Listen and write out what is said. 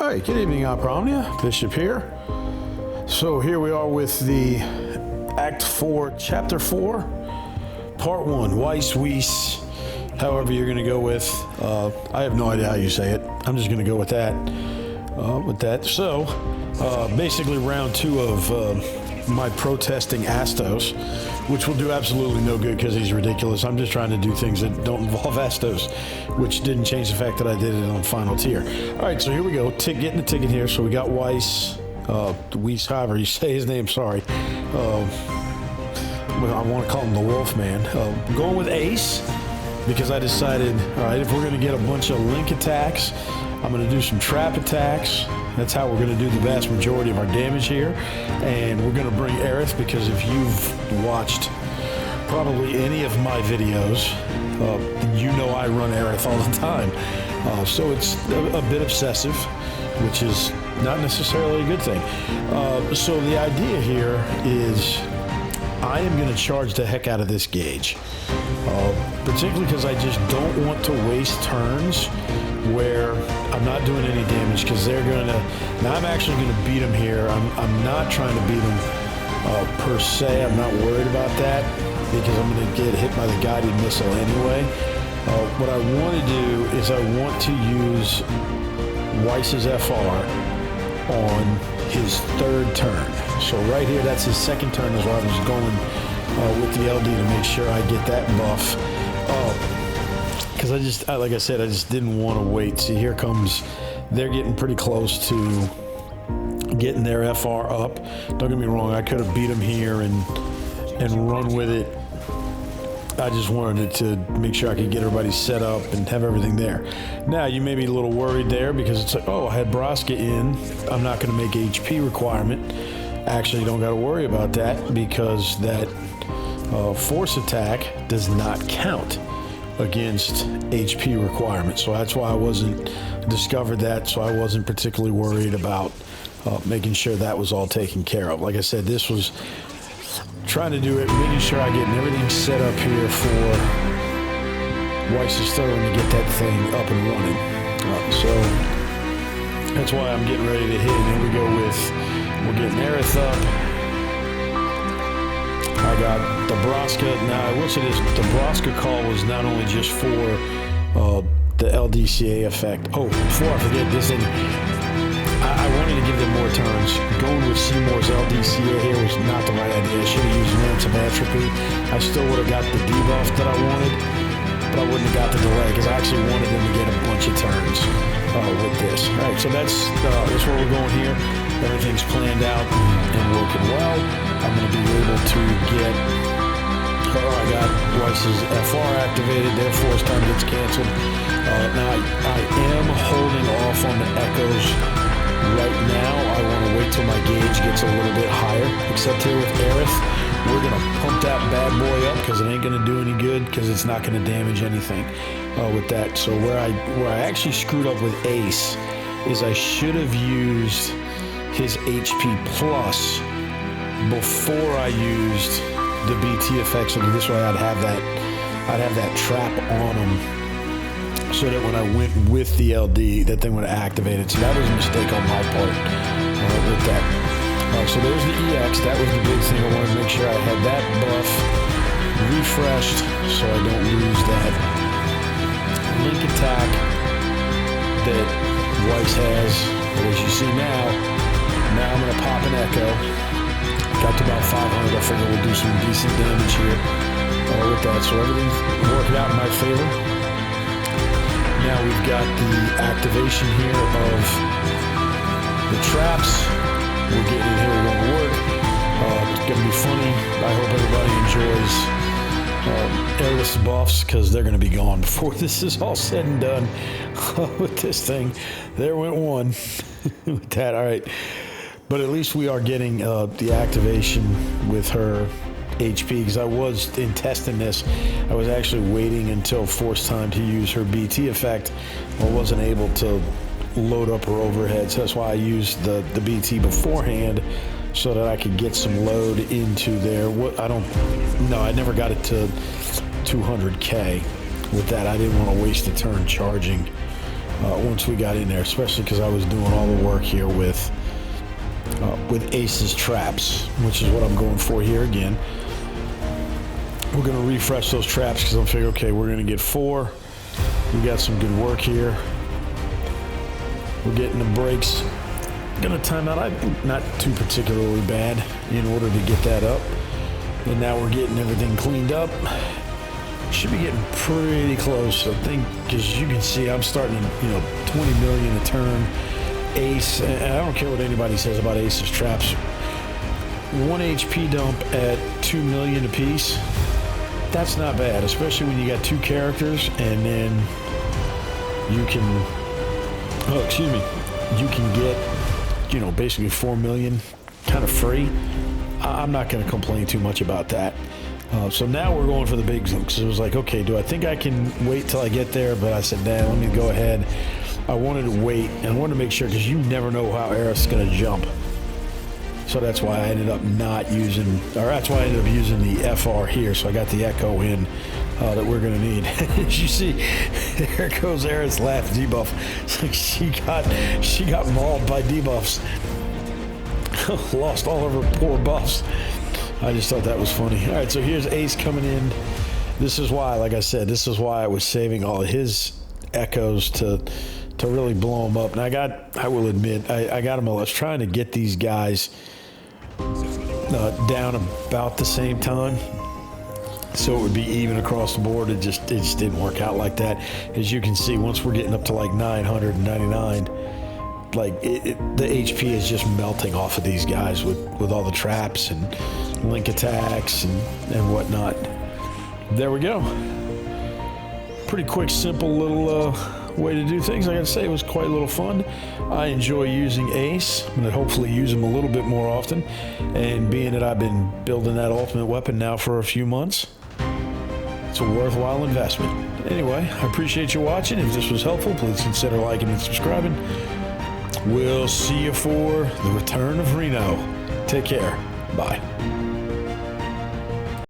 Hi, good evening, Opera Omnia. Bishop here. So here we are with the Act 4, Chapter 4, Part 1, Weiss, however you're going to go with. I have no idea how you say it. I'm just going to go with that. So, basically round 2 of my protesting Astos, which will do absolutely no good because he's ridiculous. I'm just trying to do things that don't involve Astos, which didn't change the fact that I did it on final tier. All right, so here we go. Getting the ticket here. So we got Weiss, however you say his name, sorry. I want to call him the Wolf Man. I'm going with Ace because I decided, all right, if we're going to get a bunch of link attacks, I'm going to do some trap attacks. That's how we're going to do the vast majority of our damage here. And we're going to bring Aerith because if you've watched probably any of my videos, you know I run Aerith all the time. So it's a bit obsessive, which is not necessarily a good thing. So the idea here is I am going to charge the heck out of this gauge, particularly because I just don't want to waste turns where I'm not doing any damage because they're going to... Now I'm actually going to beat them here. I'm not trying to beat them per se. I'm not worried about that because I'm going to get hit by the guided missile anyway. What I want to do is I want to use Weiss's FR on his 3rd turn. So right here, that's his 2nd turn is where I was going with the LD to make sure I get that buff. Because like I said, I just didn't want to wait. See, here comes, they're getting pretty close to getting their FR up. Don't get me wrong, I could have beat them here and run with it. I just wanted to make sure I could get everybody set up and have everything there. Now, you may be a little worried there because it's like, oh, I had Braska in. I'm not going to make HP requirement. Actually, you don't got to worry about that because that force attack does not count against HP requirements. So that's why I wasn't discovered that. So I wasn't particularly worried about making sure that was all taken care of. Like I said, this was trying to do it, making sure I get everything set up here for Weiss's third to get that thing up and running. So that's why I'm getting ready to hit. And here we go we're getting Aerith up. I got the Braska. Now, I will say this, the Braska call was not only just for the LDCA effect. Oh, before I forget this thing, I wanted to give them more turns. Going with Seymour's LDCA here was not the right idea. I should have used Lance of Atrophy. I still would have got the debuff that I wanted, but I wouldn't have got the delay because I actually wanted them to get a bunch of turns with this. All right, so that's where we're going here. Everything's planned out and working well. I'm going to be able to get... I got Weiss's FR activated, therefore as time gets canceled. Now I am holding off on the echoes right now. I want to wait till my gauge gets a little bit higher, except here with Aerith. We're going to pump that bad boy up because it ain't going to do any good because it's not going to damage anything with that. So where I actually screwed up with Ace is I should have used his HP plus before I used the BT effects. So this way I'd have that trap on him so that when I went with the LD, that thing would have activated. So that was a mistake on my part with that. So there's the EX. That was the big thing. I wanted to make sure I had that buff refreshed so I don't lose that link attack that Weiss has. But as you see now I'm going to pop an echo. Got to about 500. I figure we'll do some decent damage here with that. So everything's working out in my favor. Now we've got the activation here of the traps. We're getting in here, we're going to work. It's going to be funny. I hope everybody enjoys Aerith's buffs because they're going to be gone before this is all said and done with this thing. There went one with that. All right. But at least we are getting the activation with her HP because I was in testing this. I was actually waiting until forced time to use her BT effect. I wasn't able to load up her overhead, so that's why I used the BT beforehand so that I could get some load into there. I never got it to 200K with that. I didn't want to waste a turn charging once we got in there, especially because I was doing all the work here with Ace's traps, which is what I'm going for here again. We're going to refresh those traps because I'm figuring, okay, we're going to get 4. We got some good work here. We're getting the brakes. Going to time out, I think not too particularly bad in order to get that up. And now we're getting everything cleaned up. Should be getting pretty close, I think, because you can see I'm starting, 20 million a turn. Ace, and I don't care what anybody says about Ace's traps. 1 HP dump at 2 million apiece. That's not bad, especially when you got 2 characters, and then you can, you can get, basically 4 million kind of free. I'm not going to complain too much about that. So now we're going for the big zoom, because it was like, okay, do I think I can wait till I get there? But I said, nah, let me go ahead. I wanted to wait, and I wanted to make sure, because you never know how Aerith's going to jump. So that's why I ended up using the FR here, so I got the echo in that we're going to need. As you see, there goes Aerith's last debuff. It's like she got mauled by debuffs. Lost all of her poor buffs. I just thought that was funny. All right, so here's Ace coming in. This is why, like I said, this is why I was saving all of his echoes to really blow him up. And I will admit, I got him. I was trying to get these guys down about the same time, so it would be even across the board. It just didn't work out like that. As you can see, once we're getting up to like 999, like the HP is just melting off of these guys with all the traps and link attacks and whatnot. There we go. Pretty quick, simple little way to do things. I gotta say, it was quite a little fun. I enjoy using Ace. I'm gonna hopefully use him a little bit more often, and being that I've been building that ultimate weapon now for a few months, it's a worthwhile investment. Anyway, I appreciate you watching. If this was helpful, please consider liking and subscribing. We'll see you for the return of Reno. Take care. Bye.